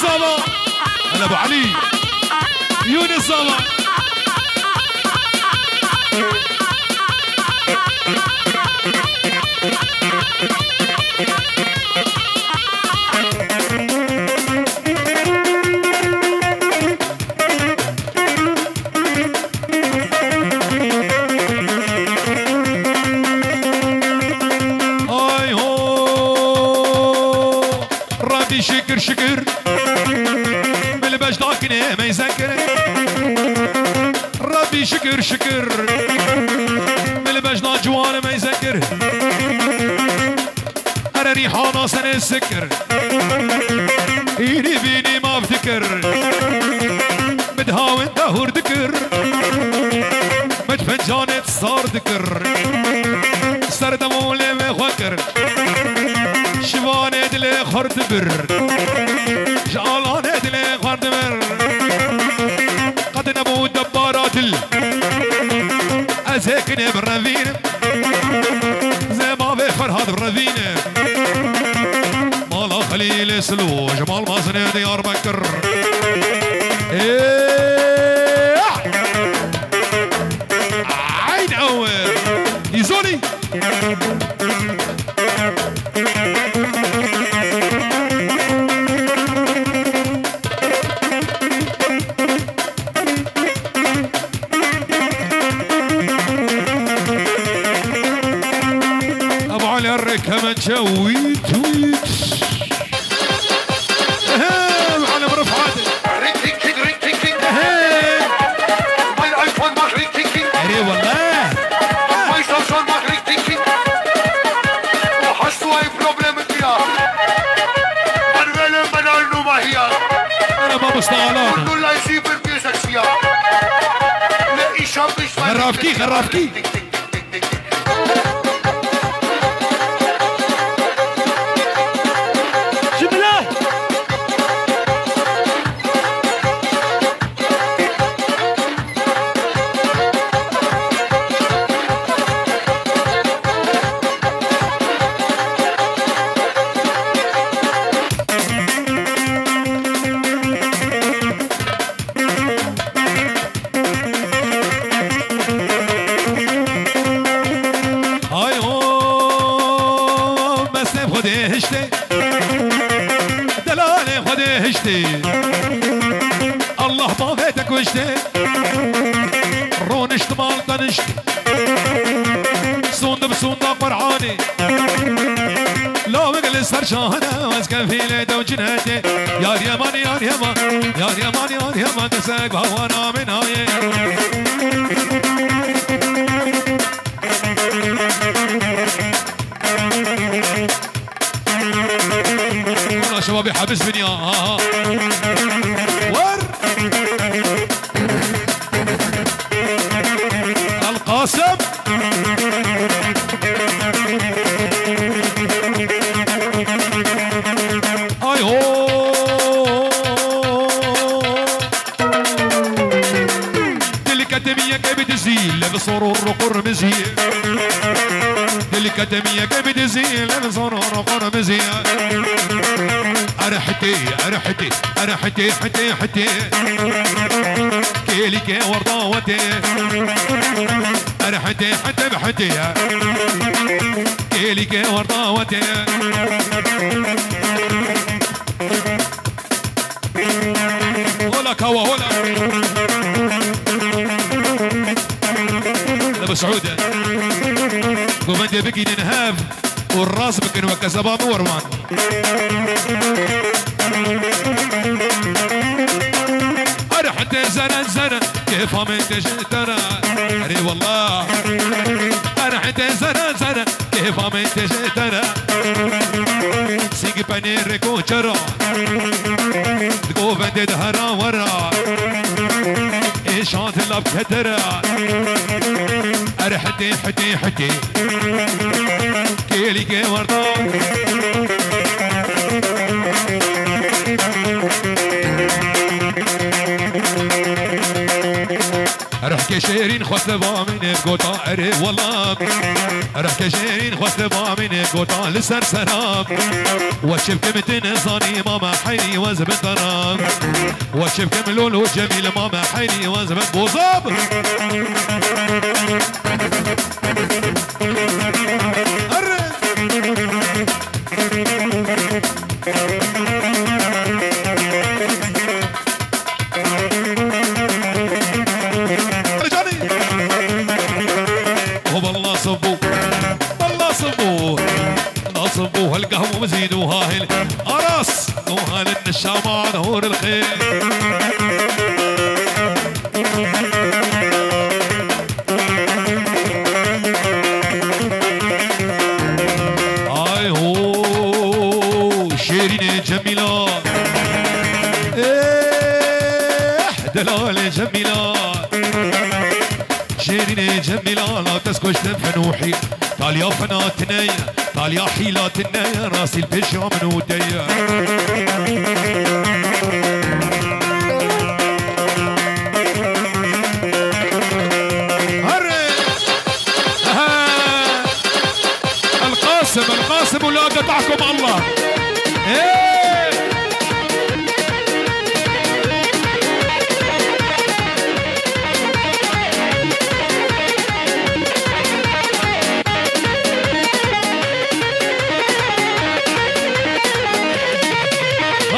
صبا هلا ابو علي يونس صبا شكر شكر من باش ضاكني ما يذكر ربي شكر شكر من باش ضاك جوان ما يذكر انا ريحانه سنه السكر ايدي بيني ما افتكر مدهاون دهور ذكر مدفنجانة صار ذكر سردمولي مخوكر شوانه دل خرد بر جالانه دل خرد بر قد نبو دبارات ازهكني بالرذين زي ما بفرهاد بالرذين مالا خليل سلو جمال مازن ديار بكر عين اول يزولي كمان جويت ويت معلم رفعت mein iPhone macht richtig اي والله mein Samsung macht richtig hast du ein Problem mit mir dann wähle meine Nummer hier انا ما مستغلان 01746 لا ich hab nicht خرافكي خرافكي الله ما فاتك وجدي رونشت مال طنشت صوند بصوند قرعاني لو مجلس فرشانة واسكن في ليدة وجناتي يا اليمان يا اليمان يا اليمان يا اليمان كساك بهوانا من هاي والله شبابي حبس بنيا ور القاسم اي هو الأكاديمية كيف تزيل بصرور قرمزي الأكاديمية كيف تزيل بصرور قرمزي أرحتي أرحتي أرحتي حتي حتي كيلي ورضاوتي أرحتي حتى بحتي كيلي ورضاوتي ولا كوا ولا ابو سعود قومندي بكي نهاب والراس بكن وكسباب وروان انا حتى زنا زنا كيف ما انت ترى اي والله انا حتى زنا زنا كيف ما انت ترى سيجي بانير كوتشرا قومندي دهرا ورا شانت اللب كترا أرحتي حتي حتي كيلي كي ورطا أرح رحكي شيرين خواست بامين قوطا اري والله رحكي شيرين خواست بامين قوطا لسر سراب وشبكم تنزاني ماما حيني وزبن ضراب وشبكم لولو جميل ماما حيني وزبن بوزاب صبوها القهوة وزيدوها هل أرس وهل النشامة نور الخيل آي هو شيرين جميلة دلال جميلة شيرين جميلة لا تسكش تنفنوحي قال يا فناتني قال يا حيلاتنا راسي البشرة من وديا القاسم ولا قطعكم الله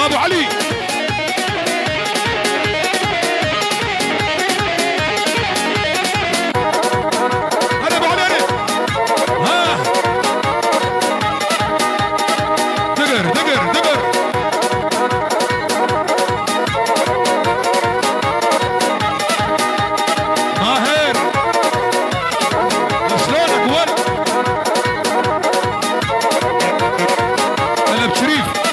ابو علي انا ابو علي ها دقر دقر دقر ماهر شلونك ولد انا بشريف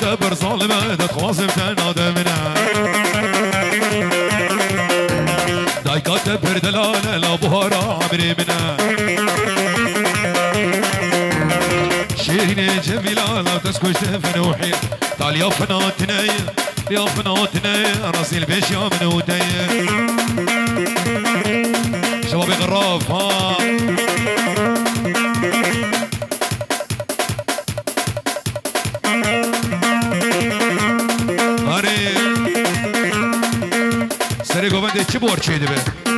تبر ظالمة تخواصم تنادى منها دايكا تبر دلالة لا بهارة عمري منها شيرين جميلة لا تسكش تفنوحي تعال يا فناتني يا فناتني راسي البيش يا منوتي شبابي غراف ها سری گوونده چی بورچیده به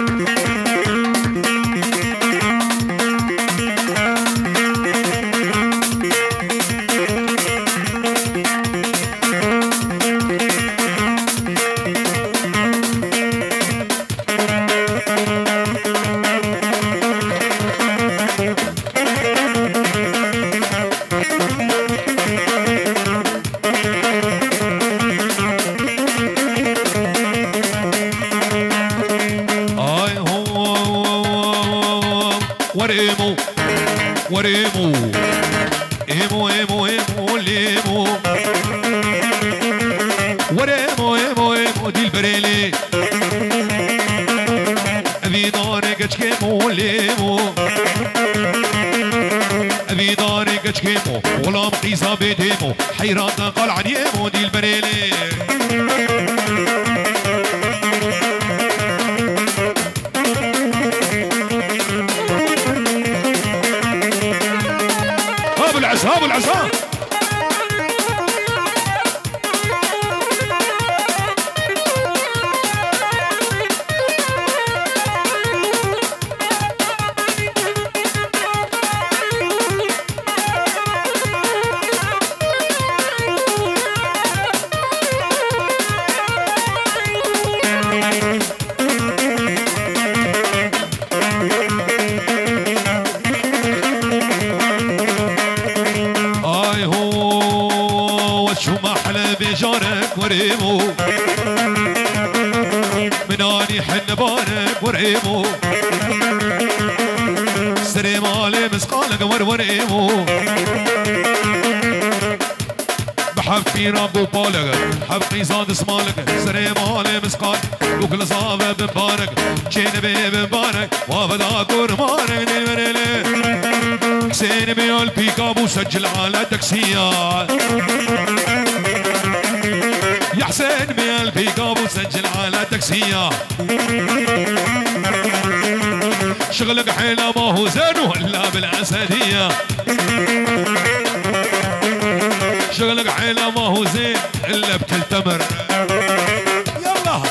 وريمو وريمو ايمو ايمو ايمو ليمو وريمو ايمو ايمو دي البريلي ابي داري كتشكيمو ليمو ابي داري كتشكيمو ولا مقيسه بيديمو حيران قال عن يمو دي البريلي ابو العصام بجارك وريمو مناني حن بارك وريمو سري مالي مسقالك ورور ايمو بحبي رابو بالك حبي زاد اسمالك سري مالي مسقال وكل صافة بمبارك جنبي بمبارك وابدا كرمانك نمرلي حسين بيال بيكابو سجل على تاكسيات يا حسين بيال بيكابو سجل على تاكسيات شغلك حيلة ما هو زين ولا بالأسدية شغلك حيلة ما هو زين إلا بكل تمر يلا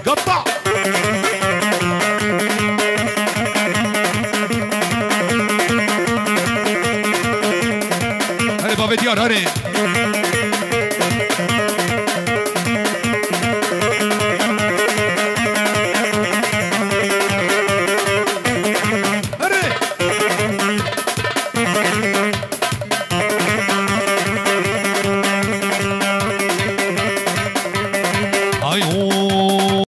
قطع هري بابا ديار هري